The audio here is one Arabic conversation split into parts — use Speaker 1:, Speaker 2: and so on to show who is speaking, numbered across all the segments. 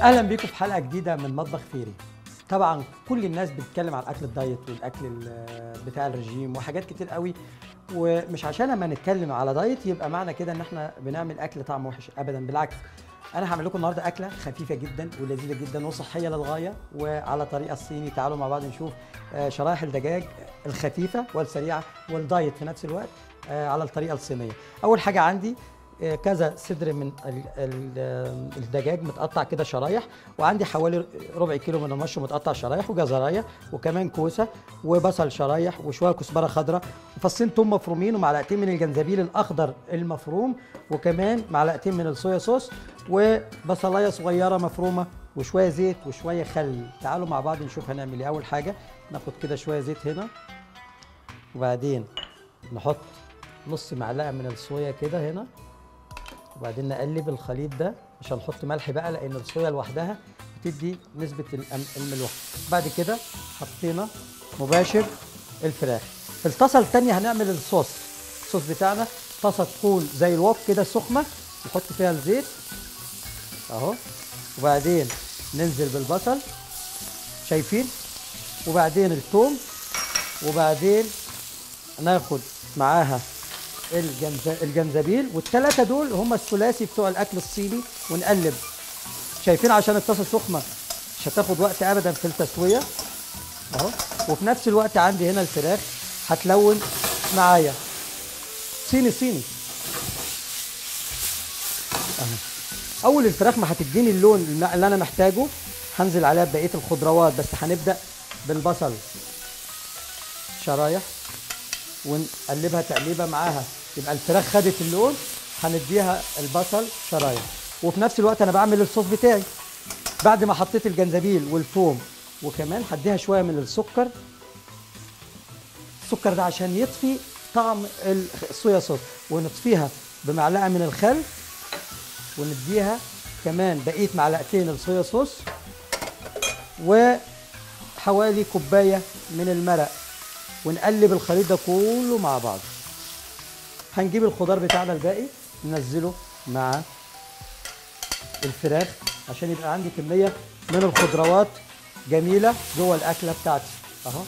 Speaker 1: اهلا بيكم في حلقه جديده من مطبخ فيري. طبعا كل الناس بتتكلم عن اكل الدايت والاكل بتاع الرجيم وحاجات كتير قوي، ومش عشان لما نتكلم على دايت يبقى معنى كده ان احنا بنعمل اكل طعمه وحش، ابدا بالعكس. انا هعمل لكم النهارده اكله خفيفه جدا ولذيذه جدا وصحيه للغايه وعلى طريقه الصيني. تعالوا مع بعض نشوف شرايح الدجاج الخفيفه والسريعه والدايت في نفس الوقت على الطريقه الصينيه. اول حاجه عندي كذا صدر من الدجاج متقطع كده شرايح، وعندي حوالي ربع كيلو من المشروم متقطع شرايح وجزرايه وكمان كوسه وبصل شرايح وشويه كزبره خضراء وفصين توم مفرومين ومعلقتين من الجنزبيل الاخضر المفروم وكمان معلقتين من الصويا صوص وبصلايه صغيره مفرومه وشويه زيت وشويه خل. تعالوا مع بعض نشوف هنعمل ايه. اول حاجه ناخد كده شويه زيت هنا، وبعدين نحط نص معلقه من الصويا كده هنا، وبعدين نقلب الخليط ده. مش هنحط ملح بقى لان الصويا لوحدها بتدي نسبه الملوحه. بعد كده حطينا مباشر الفراخ. في الطاسه الثانيه هنعمل الصوص بتاعنا. طاسه تكون زي الوok كده سخنه، نحط فيها الزيت اهو، وبعدين ننزل بالبصل شايفين، وبعدين الثوم، وبعدين ناخد معاها الجنزبيل، والثلاثه دول هم الثلاثي بتوع الاكل الصيني. ونقلب شايفين عشان الطاسه سخنه مش هتاخد وقت ابدا في التسويه اهو. وفي نفس الوقت عندي هنا الفراخ هتلون معايا صيني اهو. اول الفراخ ما هتديني اللون اللي انا محتاجه هنزل عليها بقيه الخضروات، بس هنبدا بالبصل شرايح ونقلبها تقليبه معاها يبقى الفراخ خدت اللون. هنديها البصل شرايح، وفي نفس الوقت انا بعمل الصوص بتاعي. بعد ما حطيت الجنزبيل والثوم وكمان هديها شويه من السكر ده عشان يطفي طعم الصويا صوص، ونطفيها بمعلقه من الخل، ونديها كمان بقيه معلقتين الصويا صوص وحوالي كوبايه من المرق، ونقلب الخليط ده كله مع بعض. هنجيب الخضار بتاعنا الباقي ننزله مع الفراخ عشان يبقى عندي كميه من الخضروات جميله جوه الاكله بتاعتي اهو.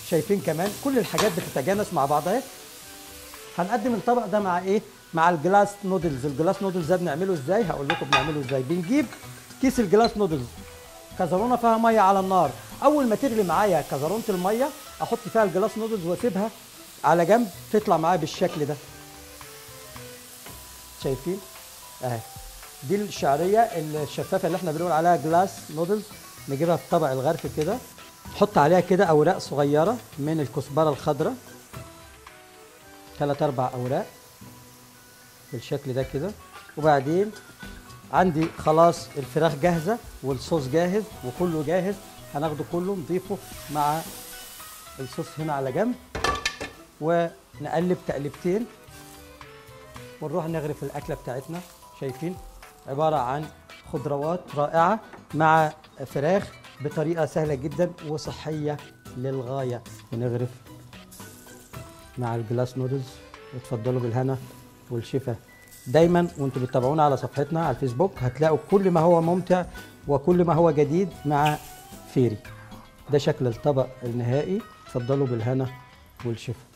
Speaker 1: شايفين كمان كل الحاجات بتتجانس مع بعضها. هنقدم الطبق ده مع ايه؟ مع الجلاس نودلز. الجلاس نودلز ده بنعمله ازاي؟ هقول لكم بنعمله ازاي. بنجيب كيس الجلاس نودلز، كزرونه فيها ميه على النار. اول ما تغلي معايا كزرونه الميه احط فيها الجلاس نودلز واسيبها على جنب تطلع معايا بالشكل ده. شايفين اهي، دي الشعريه الشفافه اللي احنا بنقول عليها جلاس نودلز. نجيبها في طبق الغرف كده، نحط عليها كده اوراق صغيره من الكزبره الخضراء، 3-4 اوراق بالشكل ده كده. وبعدين عندي خلاص الفراخ جاهزه والصوص جاهز وكله جاهز، هناخده كله نضيفه مع الصوص هنا على جنب، ونقلب تقلبتين ونروح نغرف الاكله بتاعتنا. شايفين عباره عن خضروات رائعه مع فراخ بطريقه سهله جدا وصحيه للغايه. ونغرف مع الجلاس نودلز. وتفضلوا بالهنا والشفا. دايما وانتم بتتابعونا على صفحتنا على الفيسبوك هتلاقوا كل ما هو ممتع وكل ما هو جديد مع فيري. ده شكل الطبق النهائي. تفضلوا بالهنا والشفا.